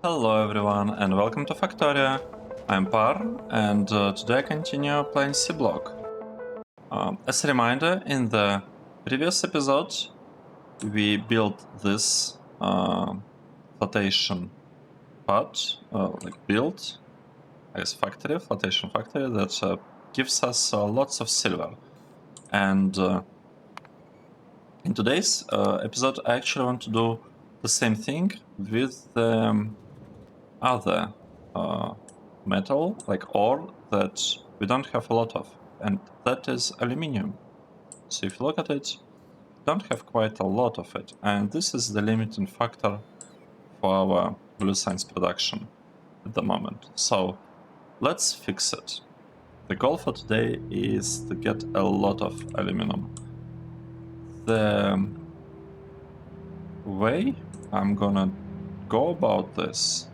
Hello everyone and welcome to Factorio. I'm Par and today I continue playing Seablock. As a reminder, in the previous episode we built this flotation part, built, flotation factory that gives us lots of silver. And in today's episode I actually want to do the same thing with the other metal, like ore, that we don't have a lot of, and that is aluminium. So if you look at it, we don't have quite a lot of it, and this is the limiting factor for our blue science production at the moment. So let's fix it. The goal for today is to get a lot of aluminum. The way I'm gonna go about this,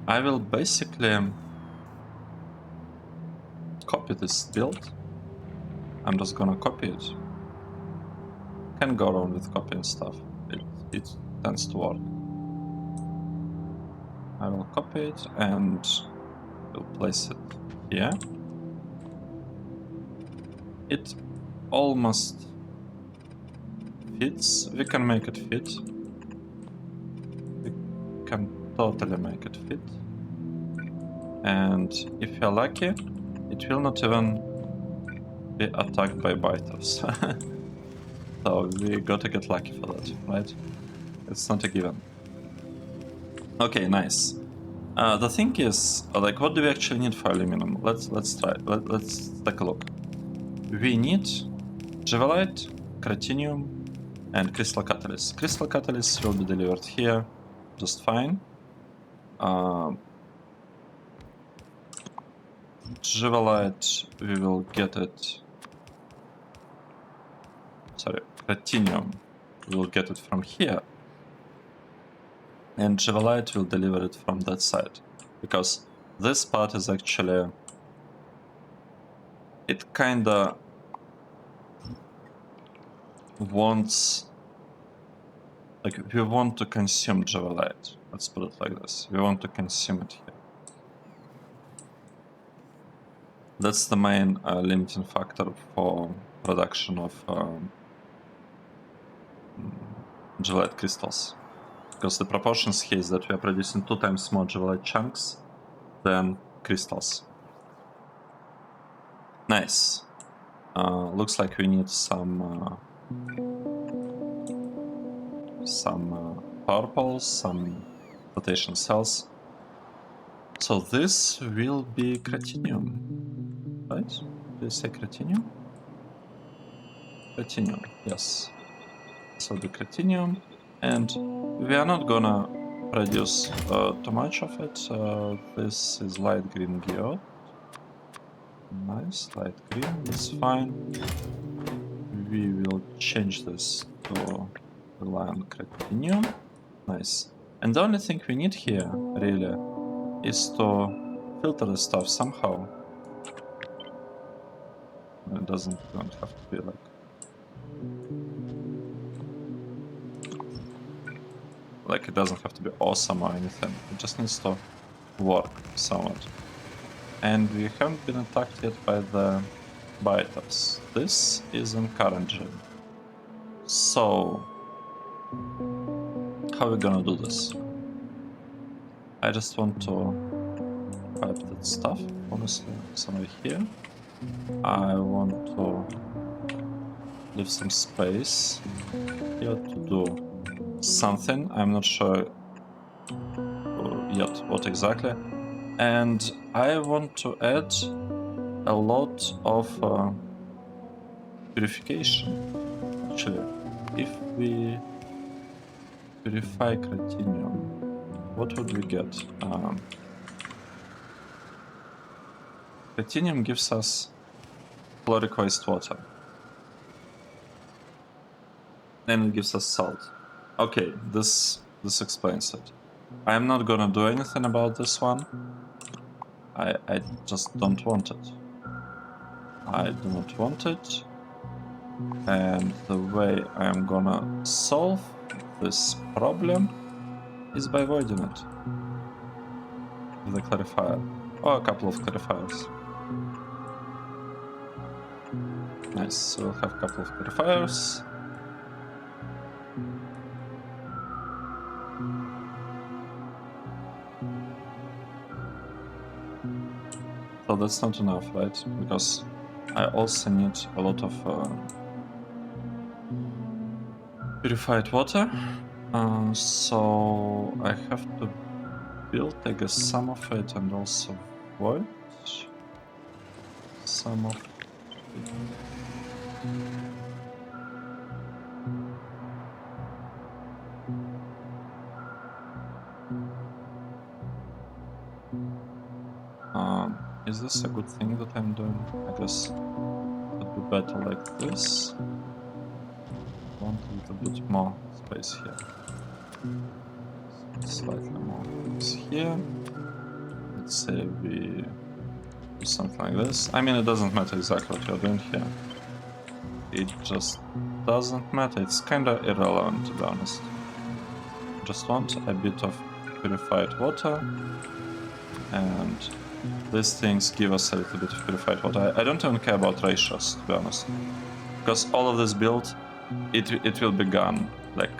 I will basically copy this build. I'm just gonna copy it. Can go around with copying stuff. It tends to work. I will copy it and will place it here. It almost fits. We can make it fit. We can totally make it fit. And if you're lucky, it will not even be attacked by biters. So we gotta get lucky for that, right? It's not a given. Okay, nice. The thing is, what do we actually need for aluminum? Let's try. Let's take a look. We need Javelite, Cratinium, and Crystal Catalyst. Crystal Catalyst will be delivered here just fine. Javelite, we will get it. Sorry, Cratinium, we will get it from here. And Javelite will deliver it from that side. Because this part is actually... It kinda wants... we want to consume Javelite. Let's put it like this. We want to consume it here. That's the main limiting factor for production of Javelite crystals. Because the proportions here is that we are producing 2 times more Javelite chunks than crystals. Nice. Looks like we need some purples, some flotation cells. So this will be Cratinium, right? Do you say Cratinium? Cratinium, yes. So the Cratinium, and we are not gonna produce too much of it. This is light green geode. Nice, light green, that's fine. We will change this to rely on Cratinium. Nice. And the only thing we need here, really, is to filter the stuff somehow. It don't have to be like it doesn't have to be awesome or anything. It just needs to work somewhat. And we haven't been attacked yet by the biters. This is encouraging. So, how are we gonna do this? I just want to pipe that stuff, honestly, somewhere here. I want to leave some space here to do something. I'm not sure yet what exactly. And I want to add a lot of purification. Actually, if we purify Cratinium, what would we get? Cratinium gives us chloric wastewater. And it gives us salt. Okay, this explains it. I'm not gonna do anything about this one. I just don't want it. I do not want it. And the way I'm gonna solve this problem is by voiding it with a clarifier, or a couple of clarifiers. Nice, so we'll have a couple of clarifiers. So that's not enough, right? Because I also need a lot of purified water. So I have to build, I guess, some of it and also void some of it. Is this a good thing that I'm doing? I guess it would be better like this. I want a little bit more space here. Slightly more space here. Let's say we do something like this. I mean, it doesn't matter exactly what you're doing here. It just doesn't matter. It's kinda irrelevant, to be honest. Just want a bit of purified water, and these things give us a little bit of purified water. I don't even care about ratios, to be honest, because all of this build, it will be gone. Like,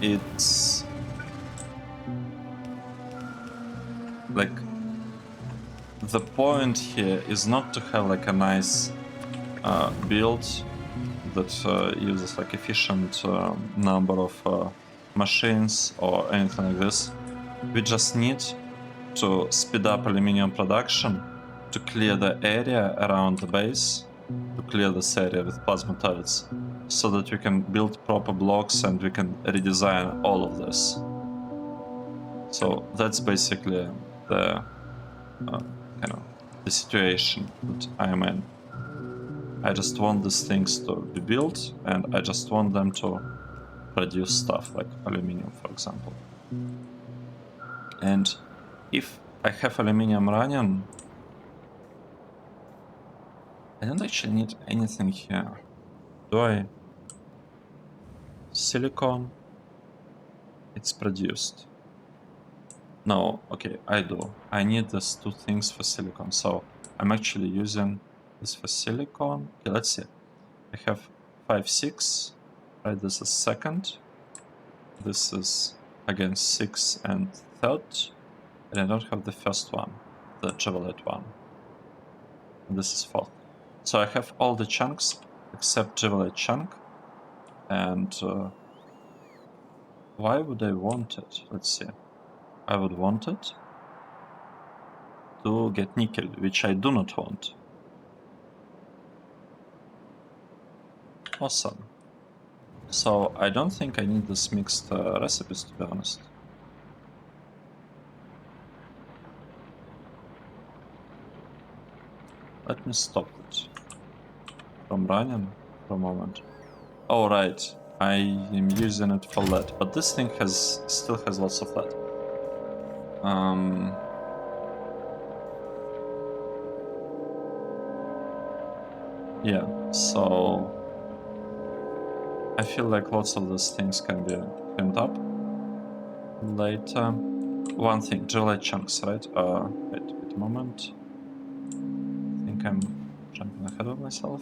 it's like the point here is not to have like a nice build that uses like efficient number of machines or anything like this. We just need to speed up aluminium production, to clear the area around the base, to clear this area with plasma turrets, so that we can build proper blocks and we can redesign all of this. So that's basically the the situation that I am in. I just want these things to be built, and I just want them to produce stuff like aluminium, for example. And if I have aluminium running, I don't actually need anything here. Do I? Silicon. It's produced. No, okay, I do. I need these two things for silicon. So I'm actually using this for silicon. Okay, let's see. I have 5, 6. Right, this is second. This is again 6 and third. And I don't have the first one, the Chevrolet one. And this is fourth. So I have all the chunks except Chevrolet chunk. And why would I want it? Let's see. I would want it to get nickel, which I do not want. Awesome. So I don't think I need this mixed recipes, to be honest. Let me stop it from running for a moment. Oh, right. I am using it for lead, but this thing still has lots of lead. Yeah, so I feel like lots of these things can be cleaned up later. One thing, July chunks, right? Wait a moment. I think I'm jumping ahead of myself.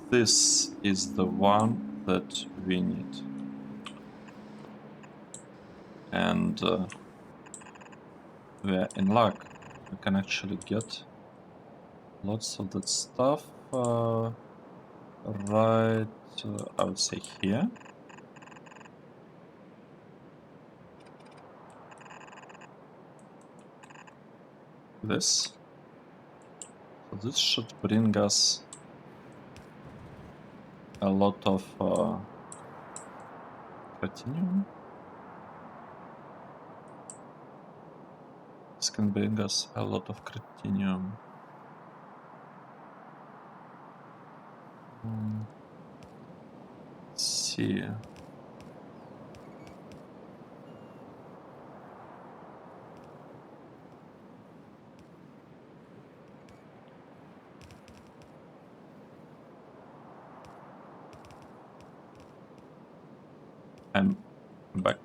This is the one that we need. And we're in luck. We can actually get lots of that stuff right, I would say here. This. So this should bring us a lot of platinum. This can bring us a lot of cretinium. Let's see. I'm back.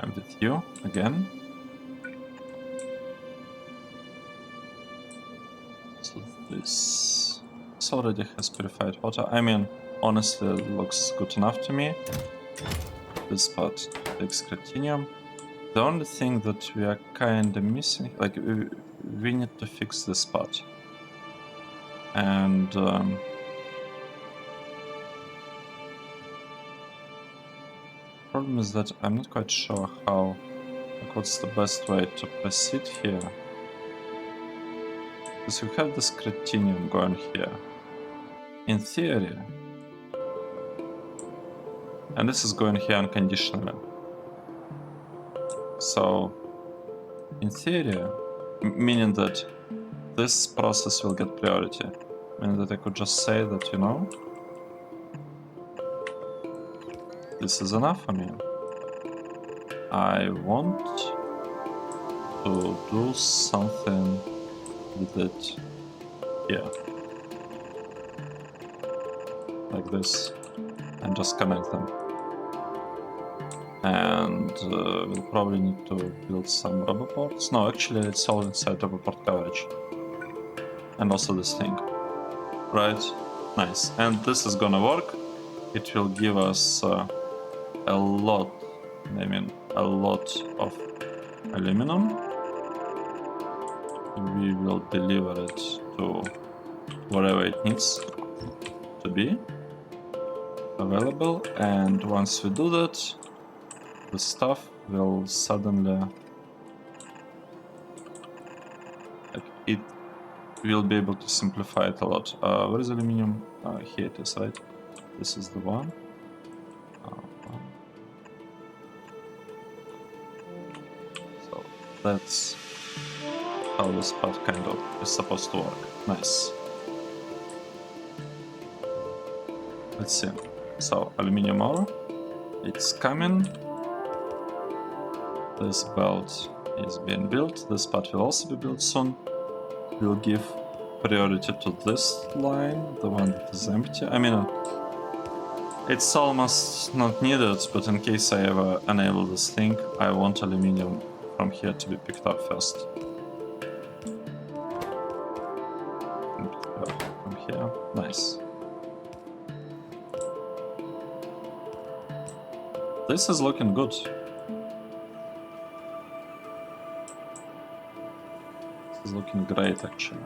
I'm with you again. So this already has purified water. I mean, honestly, it looks good enough to me. This part takes Cretinium. The only thing that we are kinda missing, like, we need to fix this part. And problem is that I'm not quite sure how, like, what's the best way to proceed here. Because we have this Cretinium going here. In theory, and this is going here unconditionally. So, in theory, meaning that this process will get priority. Meaning that I could just say that, you know, this is enough for me. I want to do something with it here. Like this. And just connect them. And we'll probably need to build some rubber ports. No, actually it's all inside rubber port coverage. And also this thing. Right? Nice. And this is gonna work. It will give us a lot of aluminum. We will deliver it to wherever it needs to be available, and once we do that, the stuff will suddenly, like, it will be able to simplify it a lot. Where is aluminum? Here it is, right? This is the one. So that's how this part kind of is supposed to work. Nice. Let's see. So, aluminum ore, it's coming. This belt is being built. This part will also be built soon. We'll give priority to this line, the one that is empty. I mean, it's almost not needed, but in case I ever enable this thing, I want aluminum from here to be picked up first. From here, nice. This is looking good. This is looking great, actually.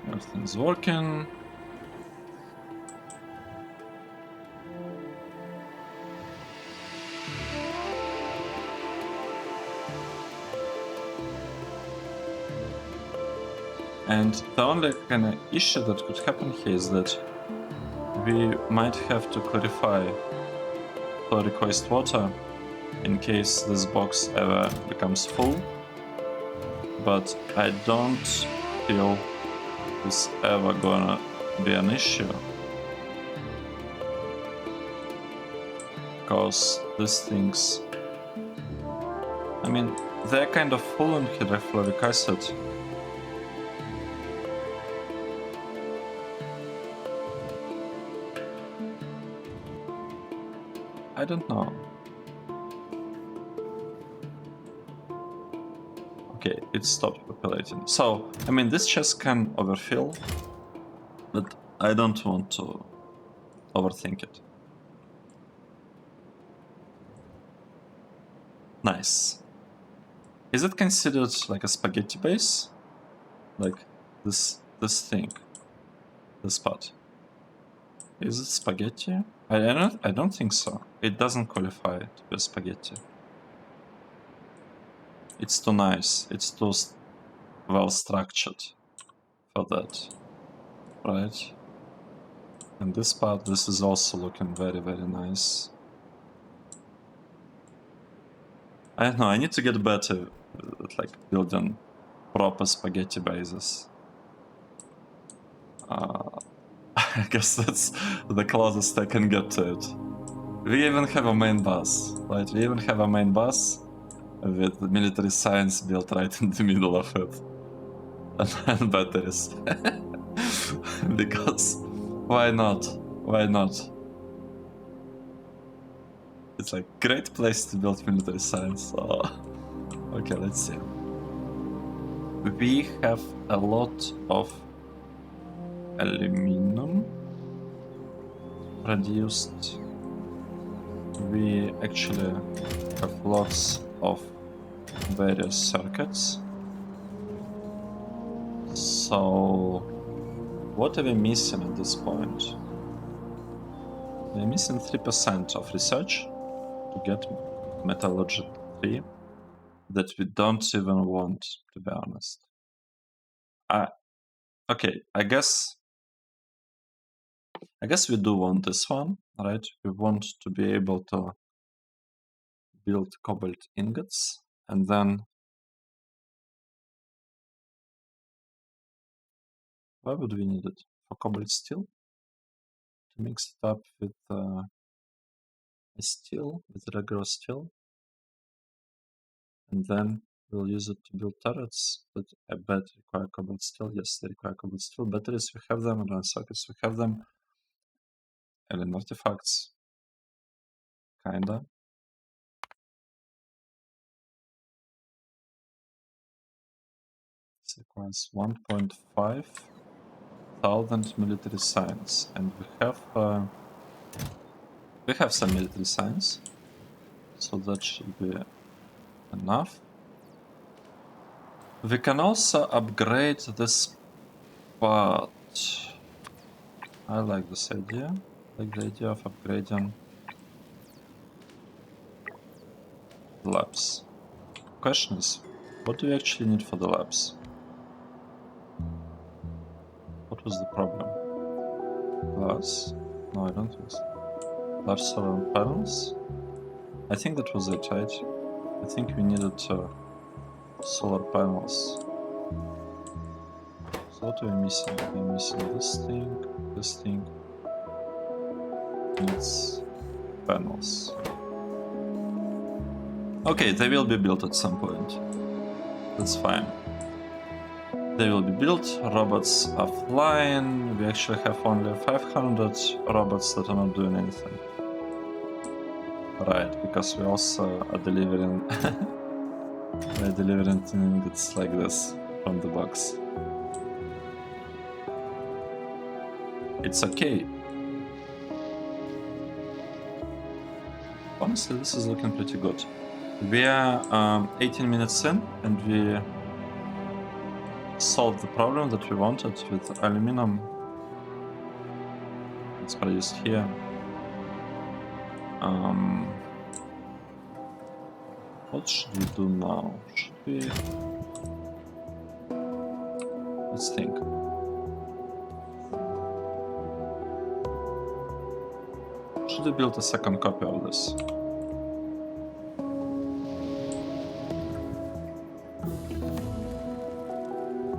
Everything's working. And the only kind of issue that could happen here is that we might have to clarify for request water in case this box ever becomes full, but I don't feel this ever gonna be an issue, because these things, I mean, they're kind of full in hydrofluoric acid. I don't know. Okay, it stopped populating. So, I mean, this chest can overfill, but I don't want to overthink it. Nice. Is it considered like a spaghetti base? Like this thing, this part. Is it spaghetti? I don't think so. It doesn't qualify to be spaghetti. It's too nice. It's too well structured for that, right? And this part, this is also looking very, very nice. I don't know. I need to get better at like building proper spaghetti bases. I guess that's the closest I can get to it. We even have a main bus, right? We even have a main bus with military science built right in the middle of it. and batteries. Because why not? Why not? It's like great place to build military science. Oh. Okay, let's see. We have a lot of aluminum produced. We actually have lots of various circuits. So what are we missing at this point? We're missing 3% of research to get metallurgy 3 that we don't even want, to be honest. Okay, I guess we do want this one, right? We want to be able to build cobalt ingots, and then why would we need it? For cobalt steel? To mix it up with a steel, with regular steel, and then we'll use it to build turrets that I bet require cobalt steel. Yes, they require cobalt steel. Batteries, we have them, and circuits, we have them. Alien artifacts, kinda. This requires 1.5 thousand military science, and we have some military science, so that should be enough. We can also upgrade this part. I like this idea. I like the idea of upgrading the labs. Question is, what do we actually need for the labs? What was the problem? Glass? No, I don't think so. Large solar panels? I think that was it, right? I think we needed solar panels. So what are we missing? We're missing this thing, needs panels. Okay, they will be built at some point. That's fine. They will be built, robots are flying, we actually have only 500 robots that are not doing anything. Right, because we also are delivering we're delivering things like this from the box. It's okay. Honestly, this is looking pretty good. We are 18 minutes in, and we solved the problem that we wanted with aluminum. It's produced here. What should we do now? Should we... Let's think. Should we build a second copy of this?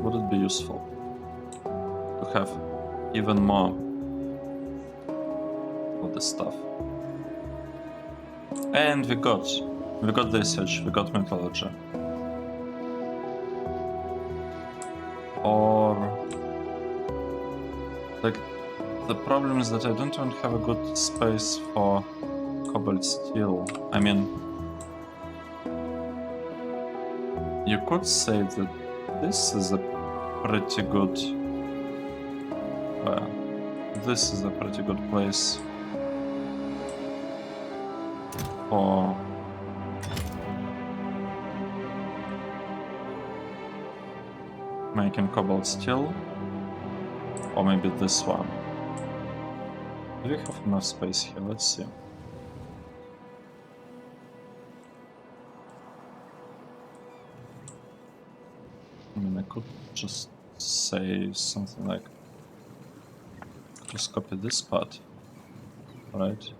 Would it be useful to have even more of this stuff? And we got the research, we got metallurgy. Or like the problem is that I don't even have a good space for cobalt steel. I mean, you could say that this is a pretty good place for making cobalt steel, or maybe this one. Do we have enough space here? Let's see. I mean, I could just say something like, just copy this part, right?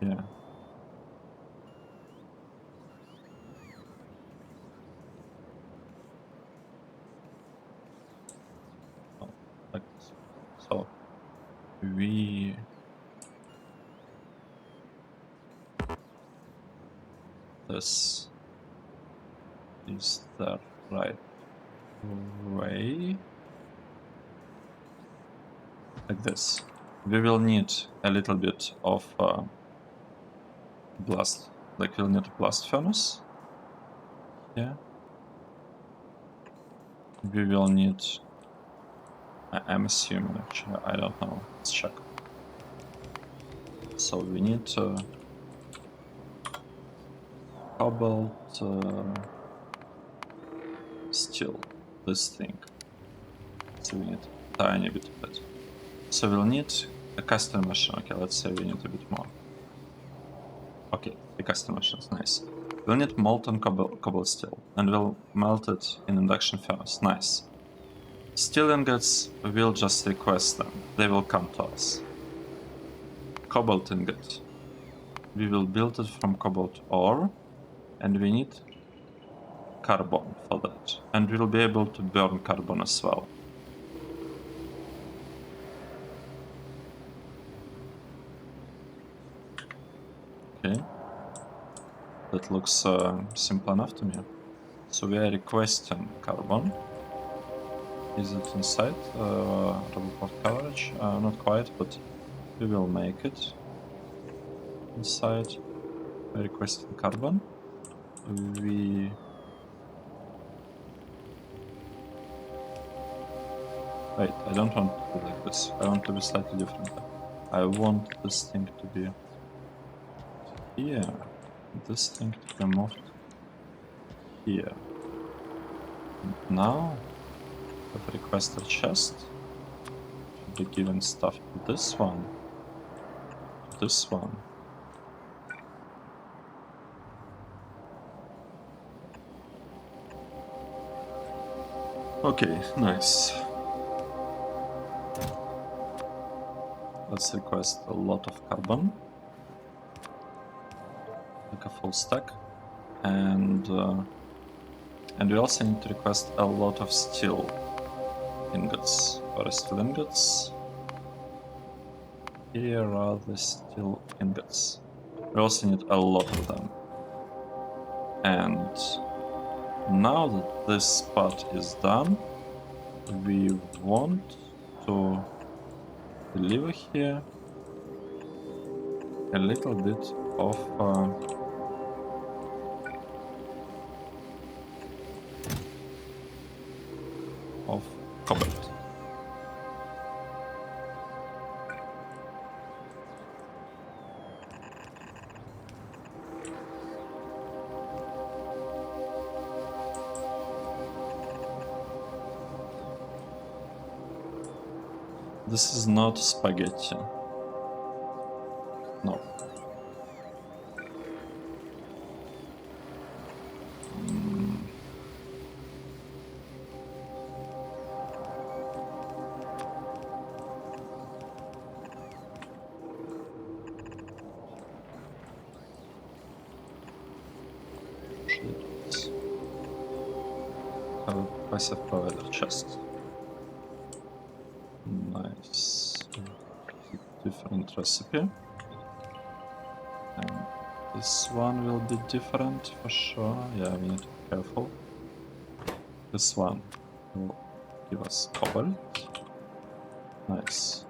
Yeah. Oh, like this. So we this is the right way. Like this. We will need a little bit of blast, like we'll need a blast furnace. Yeah. We will need, I'm assuming actually, I don't know, let's check. So we need cobalt, steel, this thing. So we need a tiny bit of it. So we'll need a custom machine. Okay, let's say we need a bit more. Okay, the custom machines, nice. We'll need molten cobalt steel, and we'll melt it in induction furnace. Nice. Steel ingots, we'll just request them. They will come to us. Cobalt ingot. We will build it from cobalt ore, and we need carbon for that. And we'll be able to burn carbon as well. Okay. That looks simple enough to me. So we are requesting carbon. Is it inside Roboport coverage? Not quite, but we will make it inside. We're requesting carbon. Wait, I don't want to do like this. I want to be slightly different. I want this thing to be here. This thing to be moved here. And now, I've requested chest. Should be given stuff to this one. To this one. Okay, nice. Let's request a lot of carbon. Like a full stack. And we also need to request a lot of steel ingots. Or steel ingots. Here are the steel ingots. We also need a lot of them. And now that this part is done, we want to deliver here a little bit of cobalt. This is not spaghetti. No. Have a passive provider chest. Nice. Different recipe. And this one will be different for sure. Yeah, we need to be careful. This one will give us cobalt. Nice.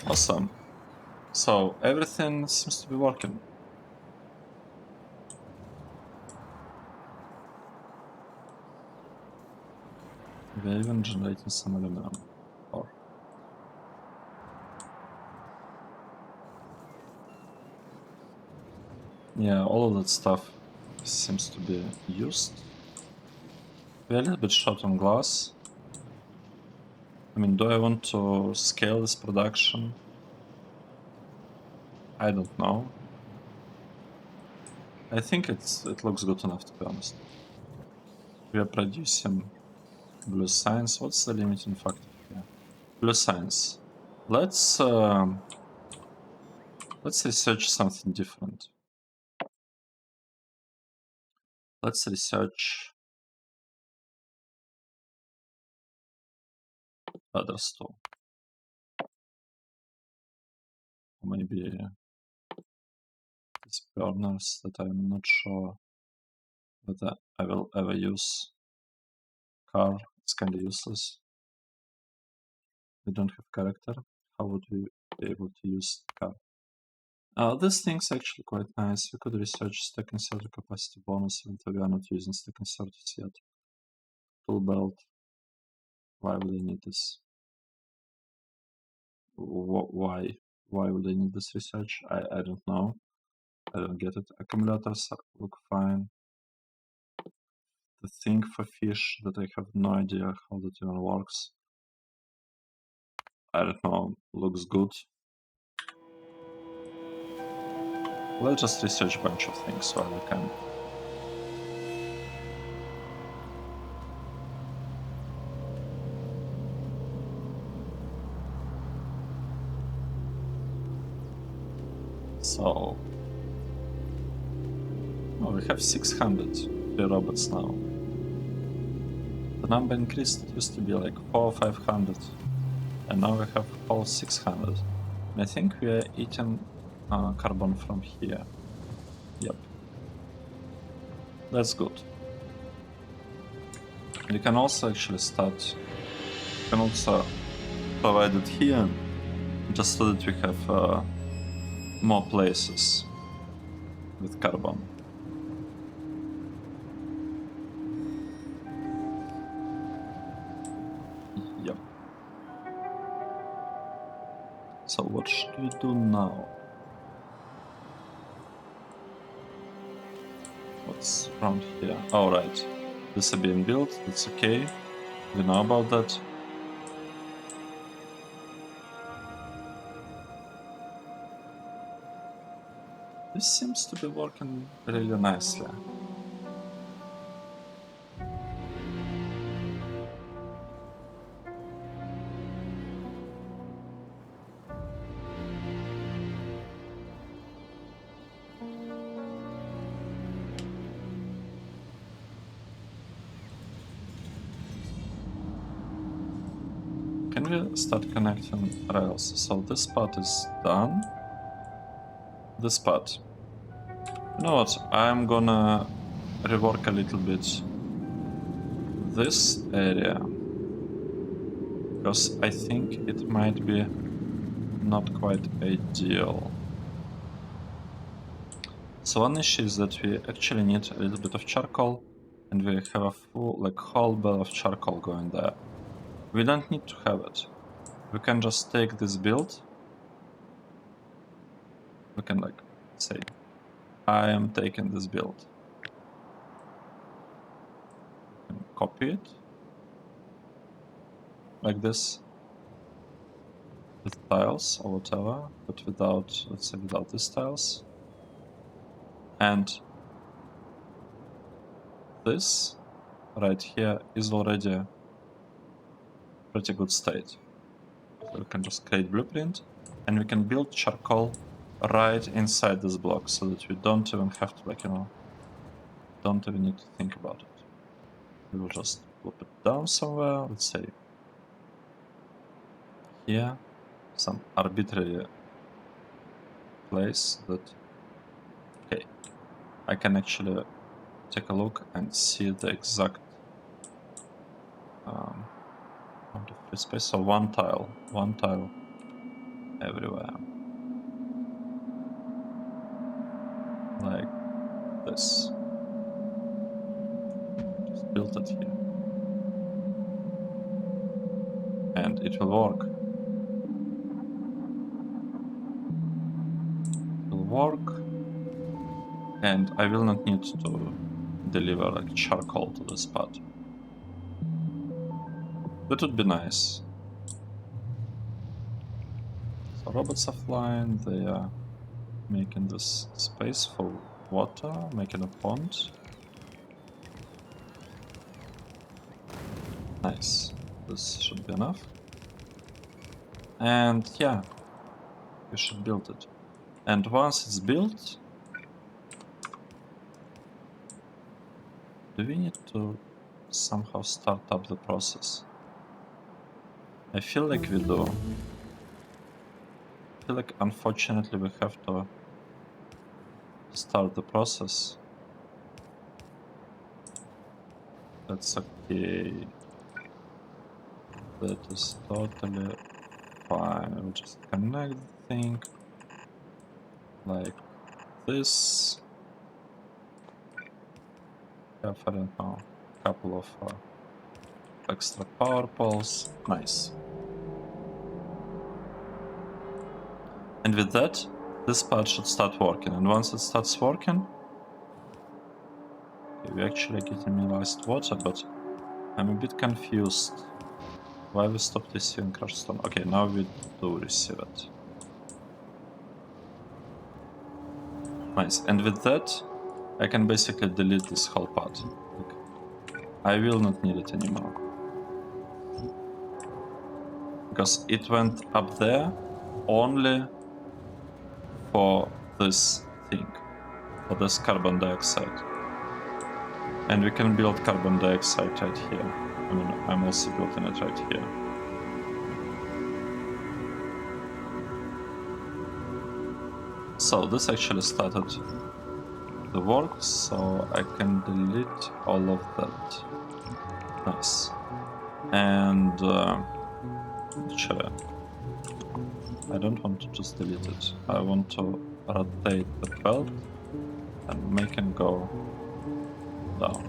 Awesome. So everything seems to be working. We're even generating some aluminum ore. Yeah, all of that stuff seems to be used. We're a little bit short on glass. I mean, do I want to scale this production? I don't know. I think it looks good enough, to be honest. We are producing blue science. What's the limiting factor here? Blue science. Let's research something different. Let's research other store. Maybe these burners that I'm not sure whether I will ever use. Car, it's kinda useless. We don't have character. How would we be able to use car? This thing's actually quite nice. We could research stack inserter capacity bonus, even though we are not using stack inserters yet. Tool belt. Why would I need this? Why? Why would I need this research? I don't know. I don't get it. Accumulators look fine. The thing for fish that I have no idea how that even works. I don't know. Looks good. Let's just research a bunch of things while we can. So, we have 600 robots now. The number increased. It used to be like 400 or 500, and now we have all 600. And I think we are eating carbon from here. Yep, that's good. We can also actually start. We can also provide it here, just so that we have more places with carbon. Yep. So what should we do now? What's around here? Oh, right. This is being built. It's okay. We know about that. This seems to be working really nicely. Can we start connecting rails? So this part is done. This part. You know what? I'm gonna rework a little bit this area, because I think it might be not quite ideal. So one issue is that we actually need a little bit of charcoal, and we have a full, like, whole bale of charcoal going there. We don't need to have it. We can just take this build. We can, like, say, I am taking this build. And copy it like this with tiles or whatever, but without, let's say, without these tiles. And this right here is already pretty good state. So we can just create blueprint, and we can build charcoal right inside this block, so that we don't even have to, like, don't even need to think about it. We will just put it down somewhere, let's say here, some arbitrary place that, okay, I can actually take a look and see the exact amount of free space. So one tile everywhere, like this. Just build it here, and it will work. It will work, and I will not need to deliver, like, charcoal to the spot. That would be nice. So robots are flying, they are making this space for water, making a pond. Nice. This should be enough. And yeah, we should build it. And once it's built, do we need to somehow start up the process? I feel like we do. I feel like, unfortunately, we have to start the process. That's okay. That is totally fine. I'll just connect the thing like this. Have, I don't know, a couple of extra power poles. Nice. And with that, this part should start working. And once it starts working, okay, we actually get mineralized water, but I'm a bit confused. Why we stopped receiving crushed stone? Okay, now we do receive it. Nice. And with that, I can basically delete this whole part. Like, I will not need it anymore. Because it went up there only for this thing, for this carbon dioxide. And we can build carbon dioxide right here. I mean, I'm also building it right here. So this actually started the work, so I can delete all of that. Nice. And actually, I don't want to just delete it. I want to rotate the belt and make it go down.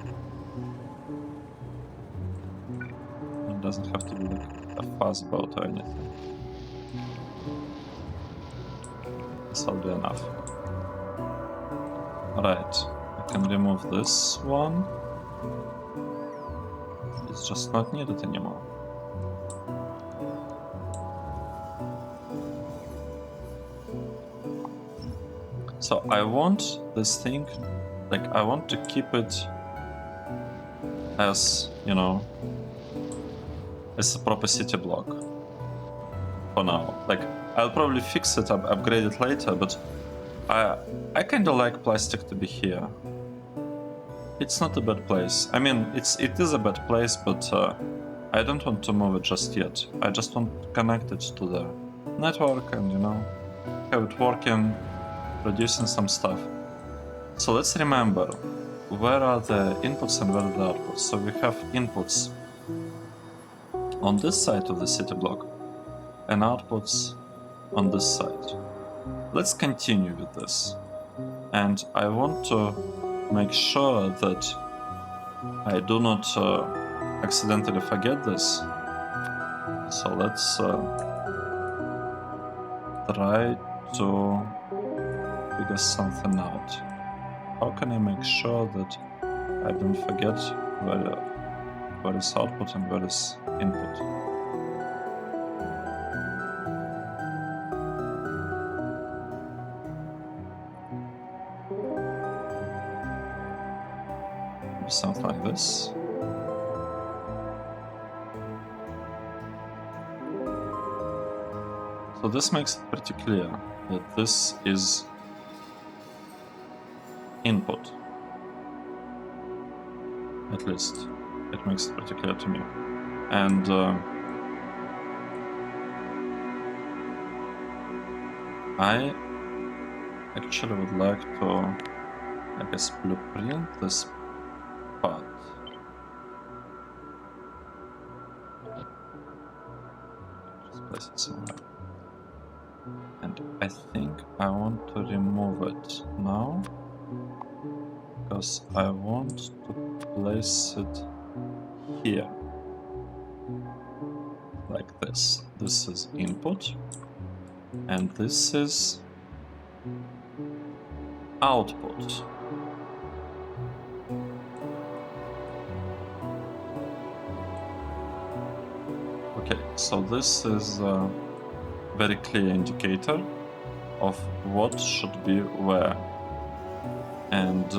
It doesn't have to be like a fast belt or anything. This will be enough. Right, I can remove this one. It's just not needed anymore. So I want this thing, like I want to keep it as, you know, as a proper city block for now. Like I'll probably fix it, upgrade it later, but I kind of like plastic to be here. It's not a bad place. I mean, it is a bad place, but I don't want to move it just yet. I just want to connect it to the network and, you know, have it working, producing some stuff. So let's remember, where are the inputs and where are the outputs? So we have inputs on this side of the city block and outputs on this side. Let's continue with this. And I want to make sure that I do not accidentally forget this. So let's try to figure something out. How can I make sure that I don't forget where is output and where is input? Maybe something like this. So this makes it pretty clear that this is input. At least it makes it pretty clear to me. And I actually would like to, I guess, blueprint this part. Just place it somewhere. And I think I want to remove it now, because I want to place it here. Like this. This is input, and this is output. Okay, so this is a very clear indicator of what should be where. And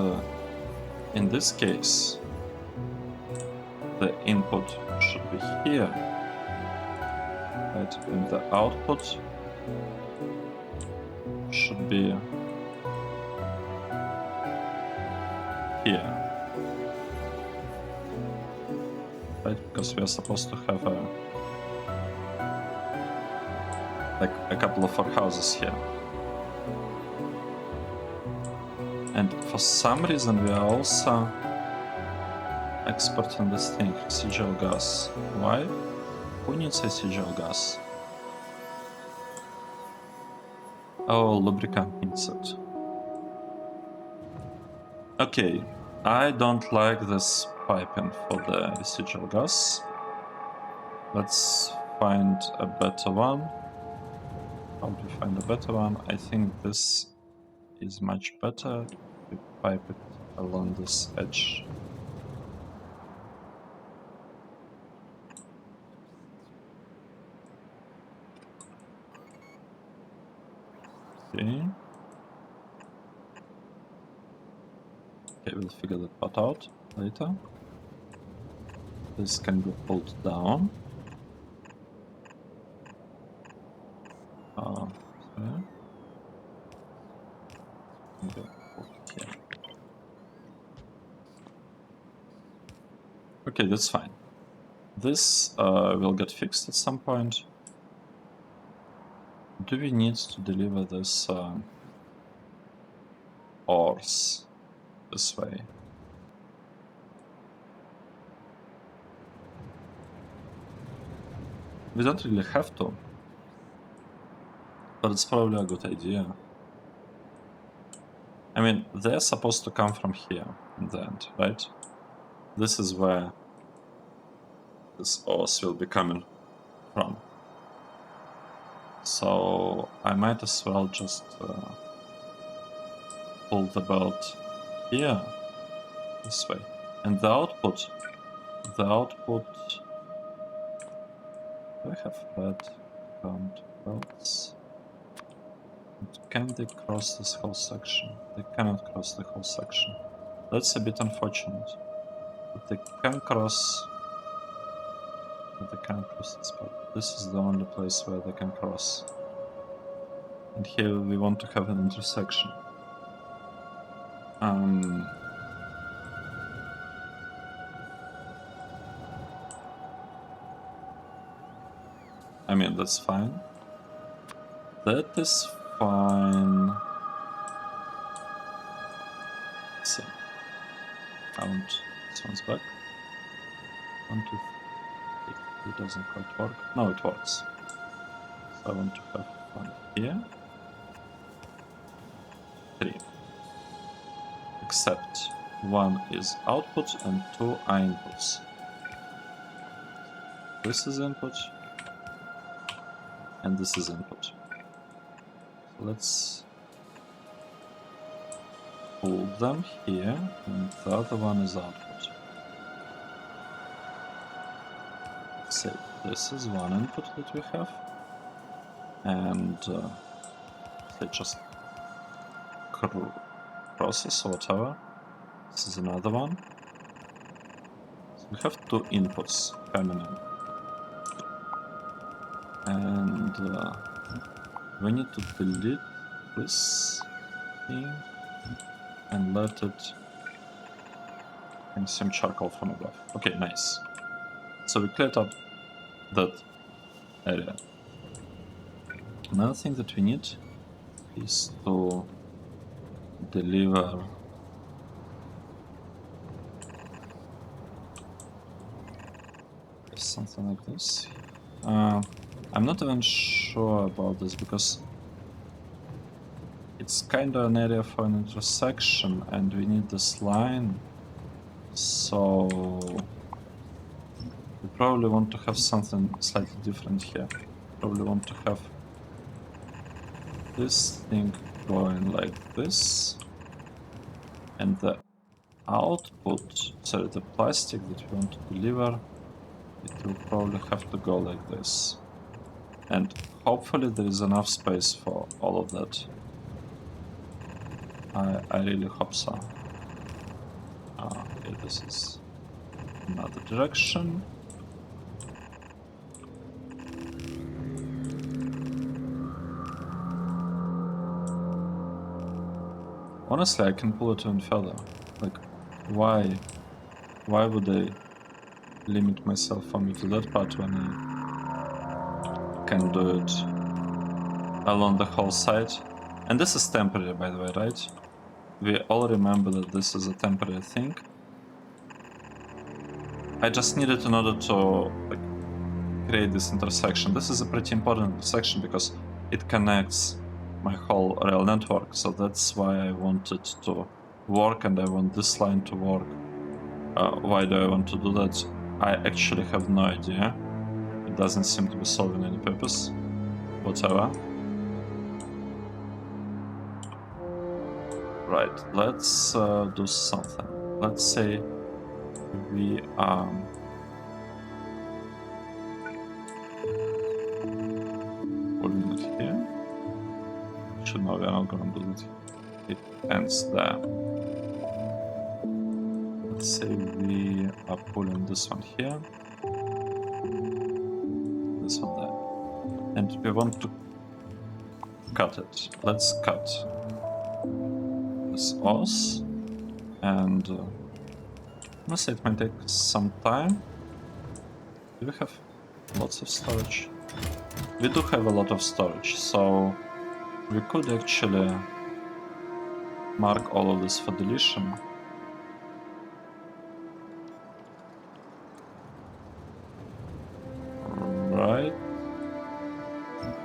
in this case, the input should be here, right? And the output should be here, right? Because we are supposed to have a couple of houses here. And for some reason we are also exporting this thing, residual gas. Why? Who needs residual gas? Oh, lubricant needs it. Okay, I don't like this piping for the residual gas. Let's find a better one. How do we find a better one? I think this is much better. We pipe it along this edge. Okay. Okay, we'll figure that part out later. This can be pulled down. Sorry. Okay, here. Okay, that's fine. This will get fixed at some point. Do we need to deliver this ores this way? We don't really have to, but it's probably a good idea. I mean, they're supposed to come from here in the end, right? This is where this ores will be coming from. So I might as well just pull the belt here, this way. And the output, do I have red round belts? And can they cross this whole section? They cannot cross the whole section. That's a bit unfortunate. But they can cross, but they can't cross this part. This is the only place where they can cross. And here we want to have an intersection. I mean, that's fine. That is fine. Let's see. Count sounds back. 1, 2, 3. It doesn't quite work. No, it works. So I want to have one here. 3. Except one is output and 2 are inputs. This is input. And this is input. So let's pull them here, and the other one is output. Say this is one input that we have, and say just process or whatever. This is another one. So we have 2 inputs coming in. And we need to delete this thing and let it consume charcoal from above. Okay, nice. So we cleared up that area. Another thing that we need is to deliver something like this. I'm not even sure about this because it's kind of an area for an intersection and we need this line, so we probably want to have something slightly different here. Probably want to have this thing going like this, and the output, sorry, the plastic that we want to deliver, it will probably have to go like this. And hopefully there is enough space for all of that. I really hope so. Okay, this is another direction. Honestly, I can pull it even further. Like, why would I limit myself from me to that part when I can do it along the whole side? And this is temporary, by the way, right? we all remember that this is a temporary thing. I just need it in order to like create this intersection. This is a pretty important intersection because it connects my whole real network, so that's why I want it to work and I want this line to work. Why do I want to do that? I actually have no idea. It doesn't seem to be solving any purpose whatever. Right, let's do something. Let's say we putting it here. Actually, no, we are not gonna do it. It ends there. Let's say we are pulling this one here, this one there, and we want to cut it. Let's cut this os, and let's say it might take some time. Do we have lots of storage? We do have a lot of storage, so we could actually mark all of this for deletion. Right.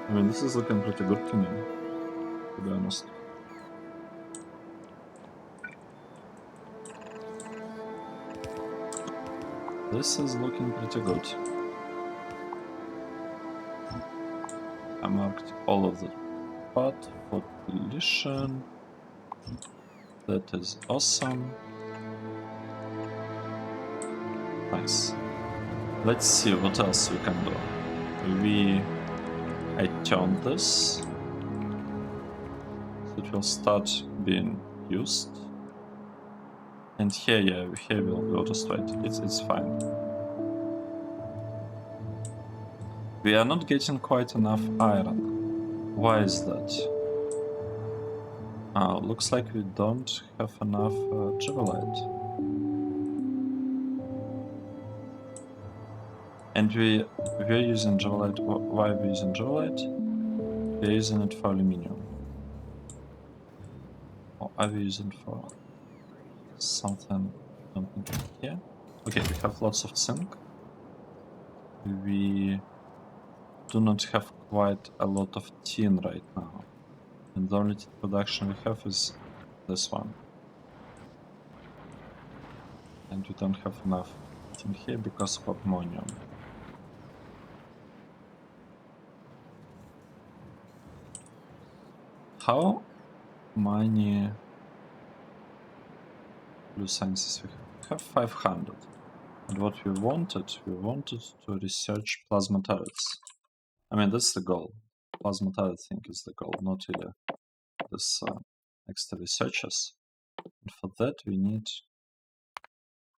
I mean, this is looking pretty good to me, to be honest. This is looking pretty good. I marked all of the part for deletion. That is awesome. Nice. Let's see what else we can do. I turn this, so it will start being used. And here, yeah, here we'll just wait. It's fine. We are not getting quite enough iron. Why is that? Looks like we don't have enough Javelite. And we're using Javelite. Why are we using Javelite? We're using it for ALUMINIUM. Or are we using it for something here? Okay, we have lots of zinc. We do not have quite a lot of tin right now. And the only tin production we have is this one. And we don't have enough tin here because of ammonium. How many blue sciences we have? We have 500. And what we wanted to research plasma turrets. I mean, that's the goal. Plasma turret thing is the goal, not really this extra researchers. And for that we need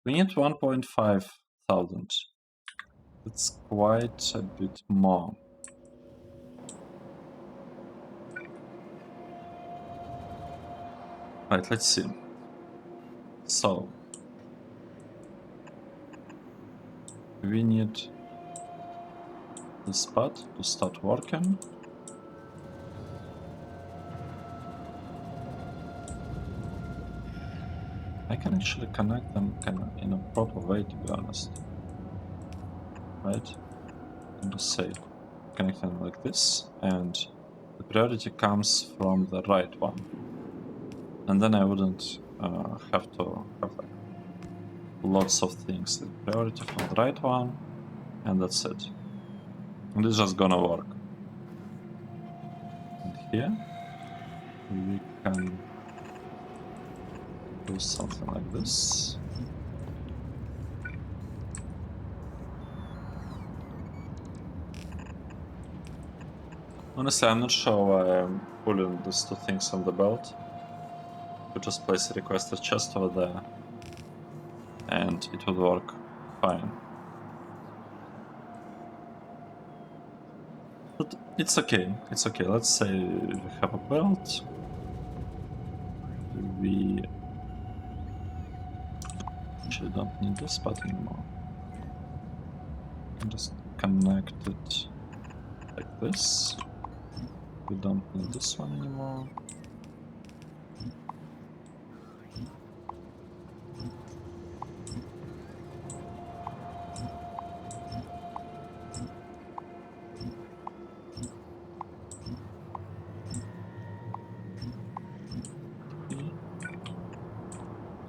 1.5 thousand. It's quite a bit more. Right, let's see. So we need this part to start working. I can actually connect them kind of in a proper way, to be honest. Right? And just say connect them like this, and the priority comes from the right one. And then I wouldn't have to have like lots of things. The priority from the right one, and that's it. And it's just gonna work. And here we can do something like this. Honestly, I'm not sure why I'm pulling these two things on the belt. Could just place a requested chest over there and it would work fine. But it's okay, it's okay. Let's say we have a belt. We actually don't need this part anymore. Just connect it like this. We don't need this one anymore.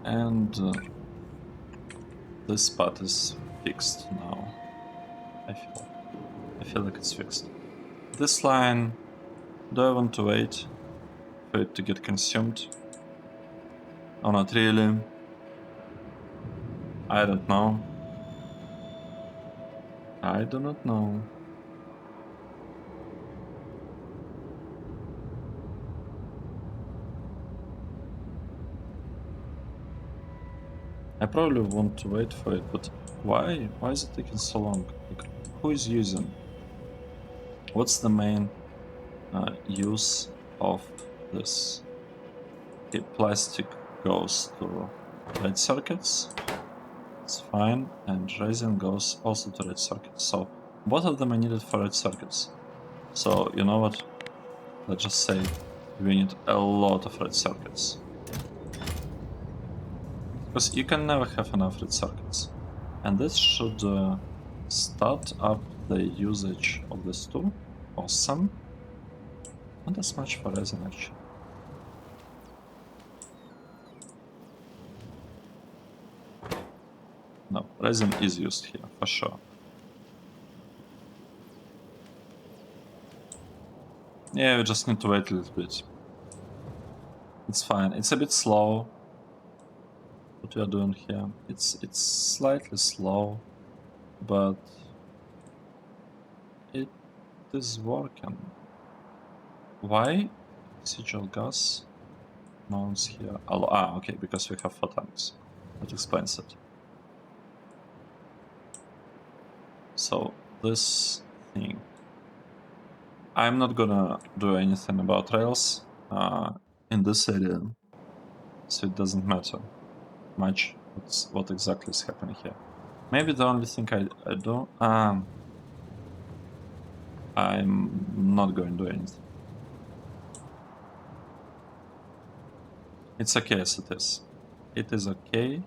And this part is fixed now. I feel like it's fixed. This line, do I want to wait for it to get consumed? Oh, not really. I don't know. I do not know. I probably want to wait for it, but why? Why is it taking so long? Like, who is using? What's the main use of this? Okay, plastic goes to red circuits. It's fine, and resin goes also to red circuits. So both of them are needed for red circuits. So you know what? Let's just say we need a lot of red circuits. Because you can never have enough red circuits. And this should start up the usage of this tool. Awesome. Not as much for resin actually. No, resin is used here for sure. Yeah, we just need to wait a little bit. It's fine. It's a bit slow. What we are doing here. It's slightly slow, but it is working. Why? Residual gas mounts here. Okay, because we have photons. That explains it. So this thing. I'm not gonna do anything about Rails in this area, so it doesn't matter much what exactly is happening here. Maybe the only thing I do, I'm not going to do anything. It's okay as it is. It is okay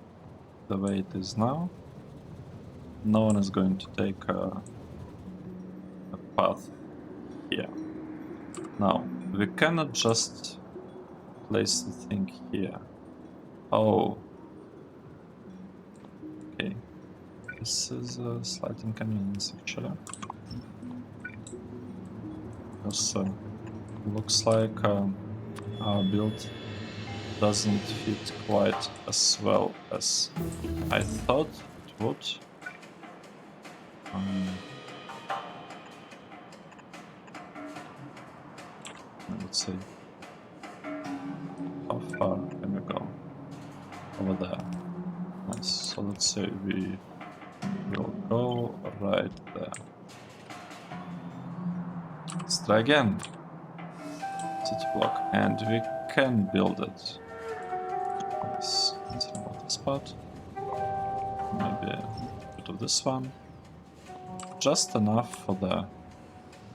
the way it is now. No one is going to take a path here. Now, we cannot just place the thing here. Oh. Okay. This is a slight inconvenience actually. Because looks like our build doesn't fit quite as well as I thought it would. Let's see. How far can we go? Over there. Nice. So let's say we will go right there. Let's try again. City block, and we can build it. Nice. Let's remove this part. Maybe a bit of this one. Just enough for the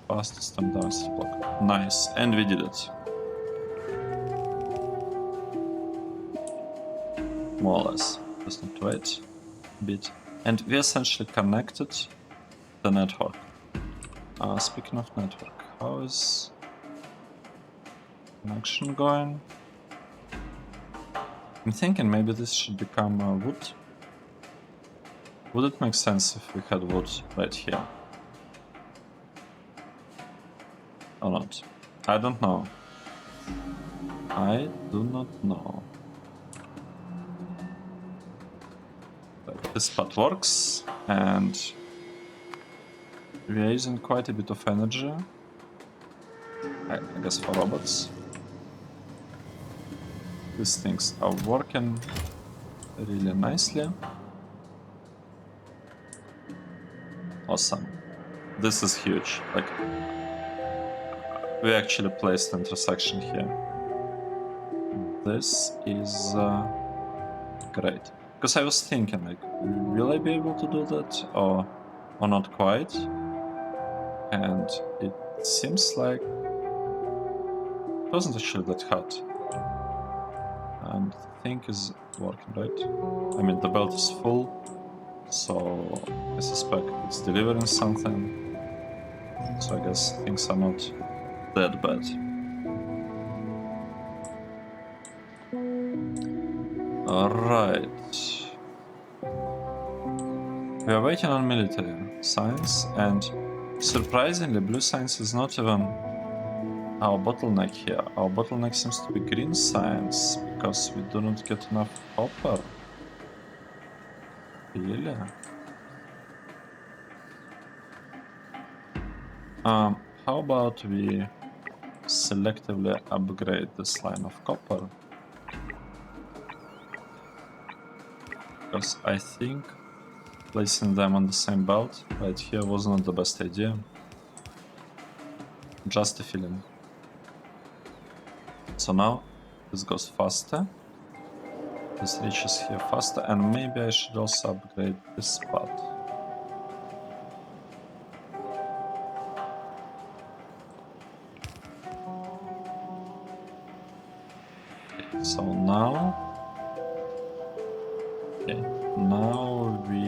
fastest and densest block. Nice, and we did it. More or less. Just need to wait a bit. And we essentially connected the network. Speaking of network, how is connection going? I'm thinking maybe this should become wood. Would it make sense if we had wood right here? Or not? I don't know. I do not know. But this part works, and we are using quite a bit of energy. I guess for robots. These things are working really nicely. Awesome. This is huge. Like, we actually placed an intersection here. This is great. Because I was thinking, like, will I be able to do that or not quite? And it seems like it wasn't actually that hard. And the thing is working, right? I mean, the belt is full, so I suspect it's delivering something. So I guess things are not that bad. Alright. We are waiting on military science, and surprisingly, blue science is not even our bottleneck here. Our bottleneck seems to be green science, because we do not get enough copper. Really? How about we selectively upgrade this line of copper? Because I think placing them on the same belt right here was not the best idea. Just a feeling. So now this goes faster. This reaches here faster, and maybe I should also upgrade this spot. Okay, so now... Okay, now we...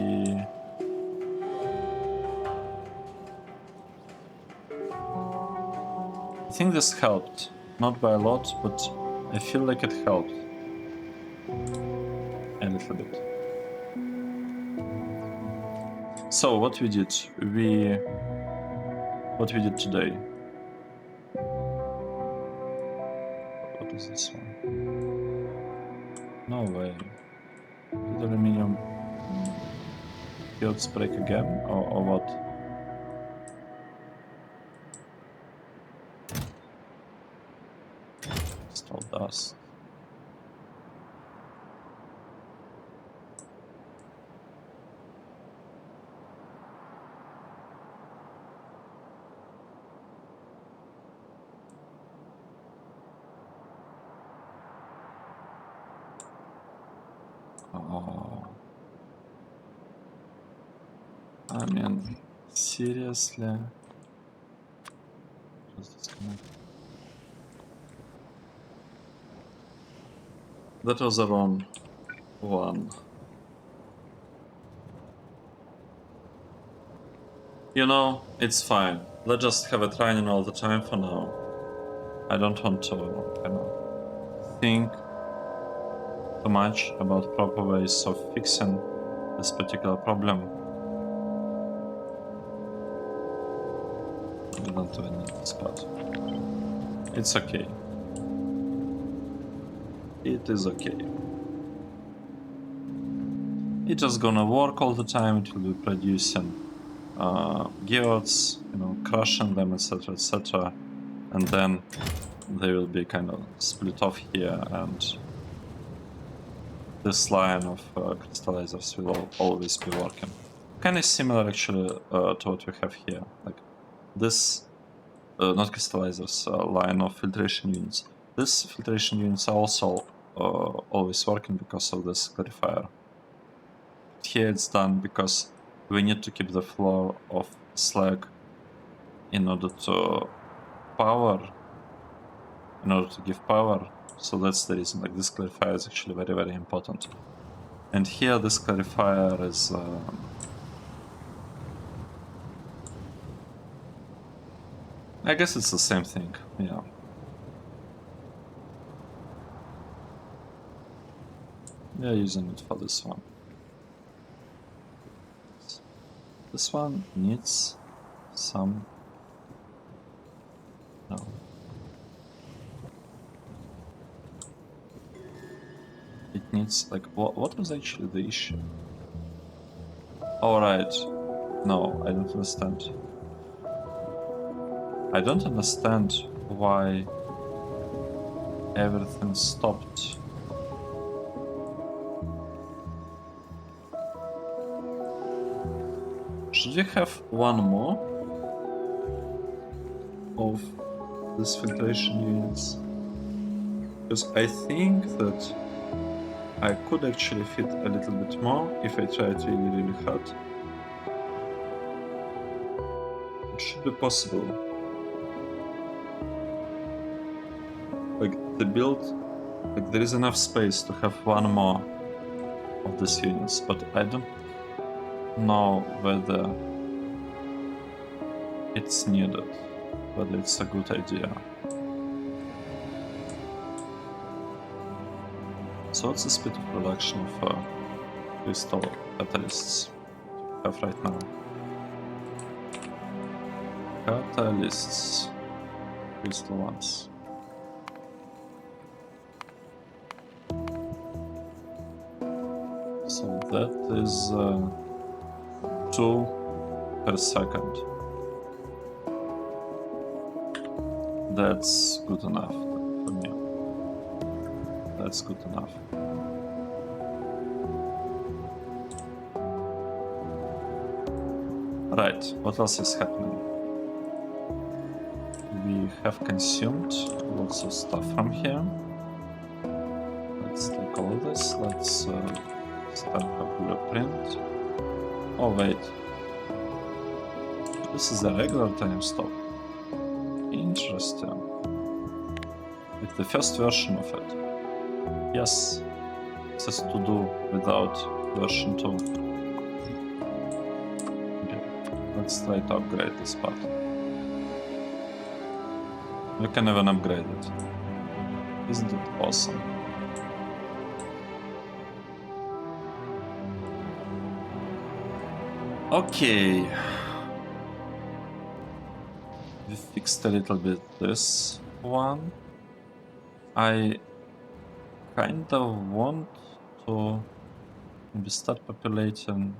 I think this helped. Not by a lot, but I feel like it helped. A little bit. So what we did? What we did today? What is this one? No way. Did aluminium fields break again, or what? Still dust. Oh. I mean, seriously? Just disconnect. That was the wrong one. You know, it's fine. Let's just have it running all the time for now. I don't want to, kind of, think too much about proper ways of fixing this particular problem. We don't even need this part. It's okay. It is okay. It's just gonna work all the time. It will be producing geodes, you know, crushing them, etc., etc., and then they will be kind of split off here, and this line of crystallizers will always be working. Kind of similar, actually, to what we have here. Like this, not crystallizers, line of filtration units. This filtration units are also always working because of this clarifier. Here it's done because we need to keep the flow of slag in order to give power. So that's the reason. Like, this clarifier is actually very, very important. And here this clarifier is I guess it's the same thing, yeah. We are using it for this one. This one needs some... No. It needs, like, what was actually the issue? Alright. No, I don't understand. I don't understand why everything stopped. Should we have one more of these filtration units? Because I think that I could actually fit a little bit more if I tried really, really hard. It should be possible. Like, the build, like, there is enough space to have one more of these units, but I don't know whether it's needed, whether it's a good idea. So what's the speed of production of crystal catalysts we have right now? Catalysts, crystal ones. So that is 2 per second. That's good enough for me. That's good enough. Right, what else is happening? We have consumed lots of stuff from here. Let's take all of this. Let's start a blueprint. Oh wait. This is a regular time stop. Interesting. Like the first version of it. Yes. It has to do without version 2. Okay. Let's try to upgrade this part. We can even upgrade it. Isn't it awesome? Okay. We fixed a little bit this one. I kind of want to maybe start populating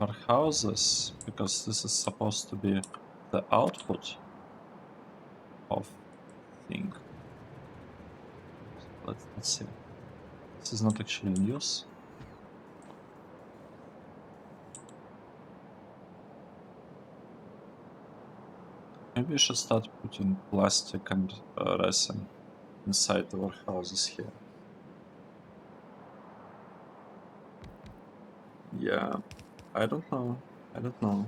our houses, because this is supposed to be the output of thing. Let's see. This is not actually in use. Maybe we should start putting plastic and resin inside our houses here. Yeah, I don't know. I don't know.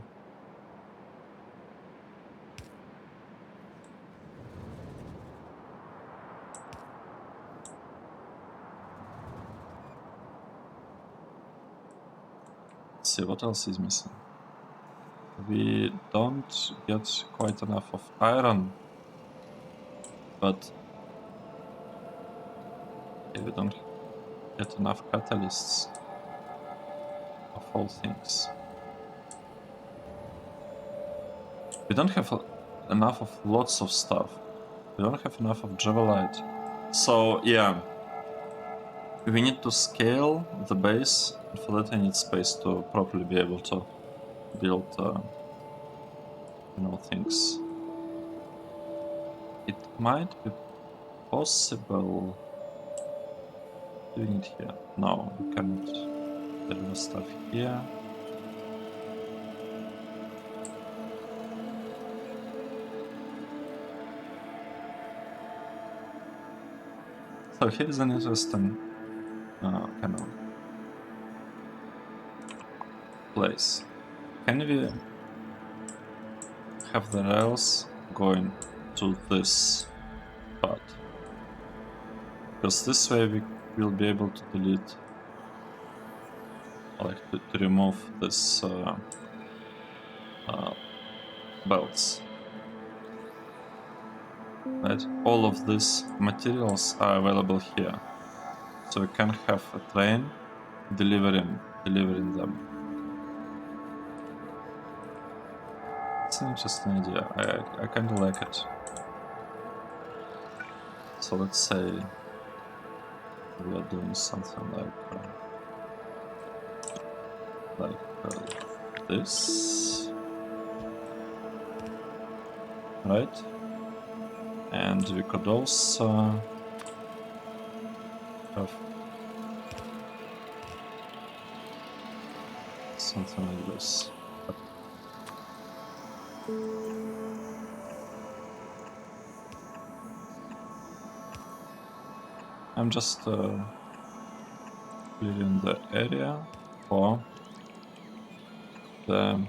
Let's see, what else is missing? We don't get quite enough of iron, but we don't get enough catalysts of all things. We don't have enough of lots of stuff. We don't have enough of Javelite. So yeah, we need to scale the base, and for that I need space to properly be able to build things. It might be possible doing it here. No, we can't deliver stuff here. So here's an interesting kind of place. Can we have the rails going to this part? Because this way we will be able to delete, like to remove this belts. Right? All of these materials are available here, so we can have a train delivering them. It's an interesting idea. I kind of like it. So let's say we are doing something like this, right? And we could also have something like this. I'm just clearing the area for the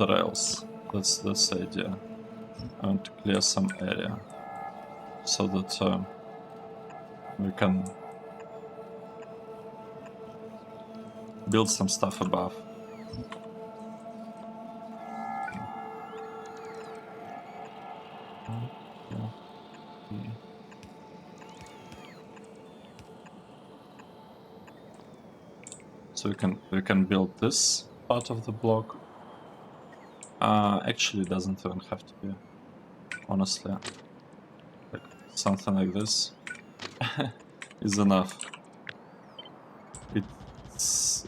rails. That's the idea. I want to clear some area so that we can build some stuff above. One, two, three. So we can build this part of the block. Actually, it doesn't even have to be, honestly. Like something like this is enough.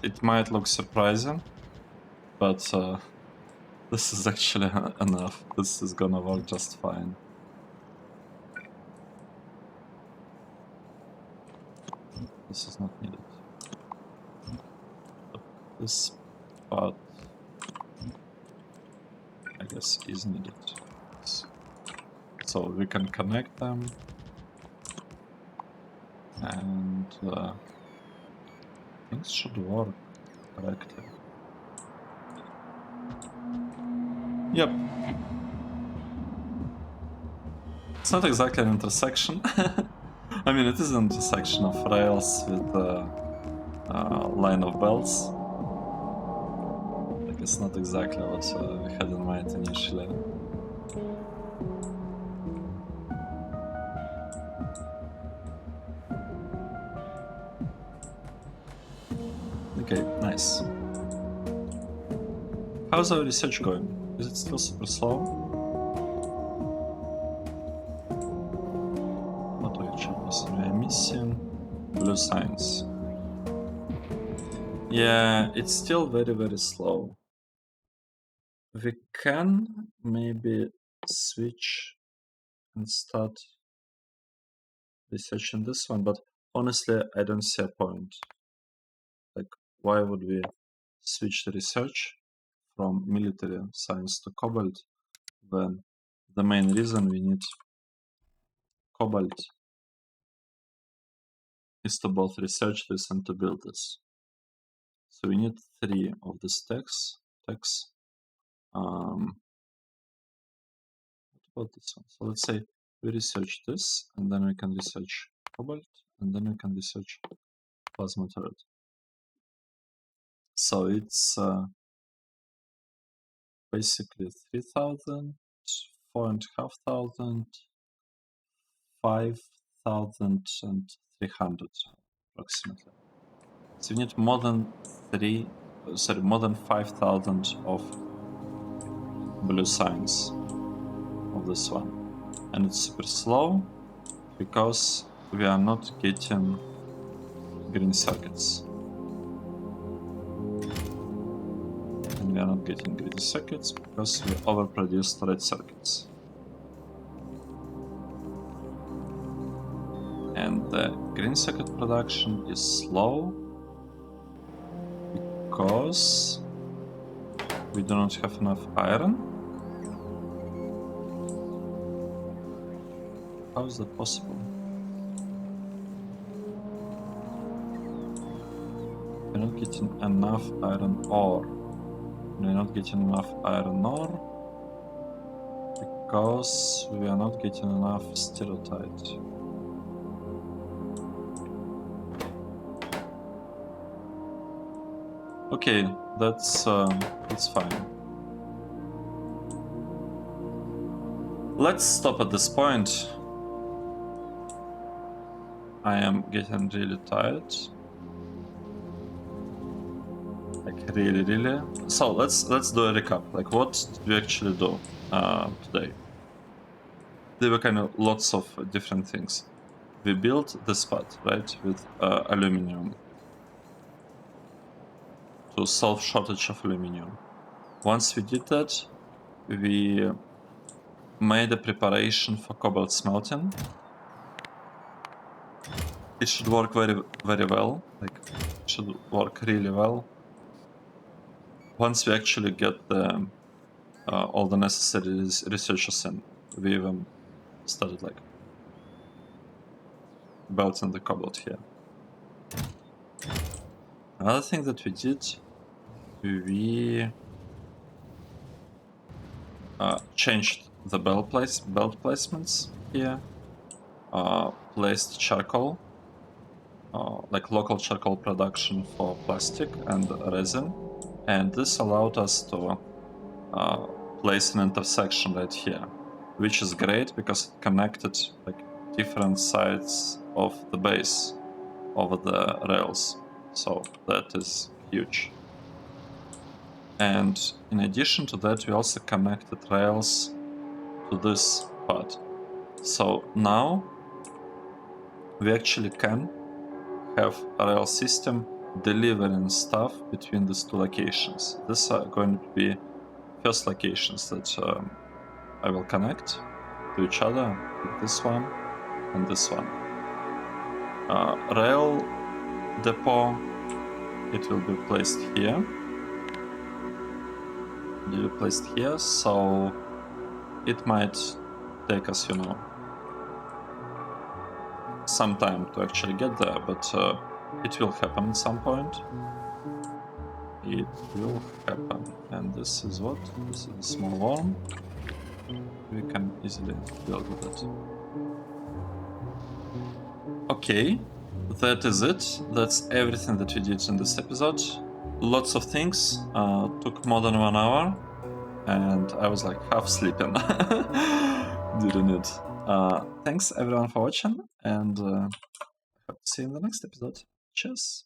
It might look surprising, but this is actually enough. This is gonna work just fine. This is not needed. But this part, I guess, is needed. So we can connect them, and things should work correctly. Yep. It's not exactly an intersection. I mean, it is an intersection of rails with a line of belts. Like, it's not exactly what we had in mind initially. Okay, nice. How's our research going? Is it still super slow? What are we missing? We are missing blue signs. Yeah, it's still very, very slow. We can maybe switch and start researching this one, but honestly, I don't see a point. Like, why would we switch the research from military science to cobalt when the main reason we need cobalt is to both research this and to build this. So we need 3 of these techs. What about this one? So let's say we research this, and then we can research cobalt, and then we can research plasma turret. So it's basically 3,000, 4,500, 5,300 approximately. So we need more than 5,000 of blue signs of this one, and it's super slow because we are not getting green circuits. And we are not getting green circuits because we overproduced red circuits. And the green circuit production is slow because we do not have enough iron. How is that possible? We're not getting enough iron ore. We're not getting enough iron ore because we are not getting enough stirotite. Okay, that's fine. Let's stop at this point. I am getting really tired. Like really. So let's do a recap. Like, what did we actually do today? There were kind of lots of different things. We built the spot, right, with aluminium to solve shortage of aluminium. Once we did that, we made a preparation for cobalt smelting. It should work very, very well. Like, it should work really well. Once we actually get the all the necessary researchers in, we even started like belting the cobalt here. Another thing that we did, we changed the belt placements here, placed charcoal like local charcoal production for plastic and resin, and this allowed us to place an intersection right here, which is great because it connected like different sides of the base over the rails, so that is huge. And in addition to that, we also connected rails to this part. So now we actually can have a rail system delivering stuff between these two locations. These are going to be first locations that I will connect to each other with this one and this one. Rail depot, it will be placed here. It will be placed here, so it might take us, some time to actually get there, but it will happen at some point. It will happen. And this is what? This is a small worm. We can easily build with it. Okay, that is it. That's everything that we did in this episode. Lots of things. Took more than 1 hour. And I was like half sleeping during it. Thanks everyone for watching, and hope to see you in the next episode. Cheers!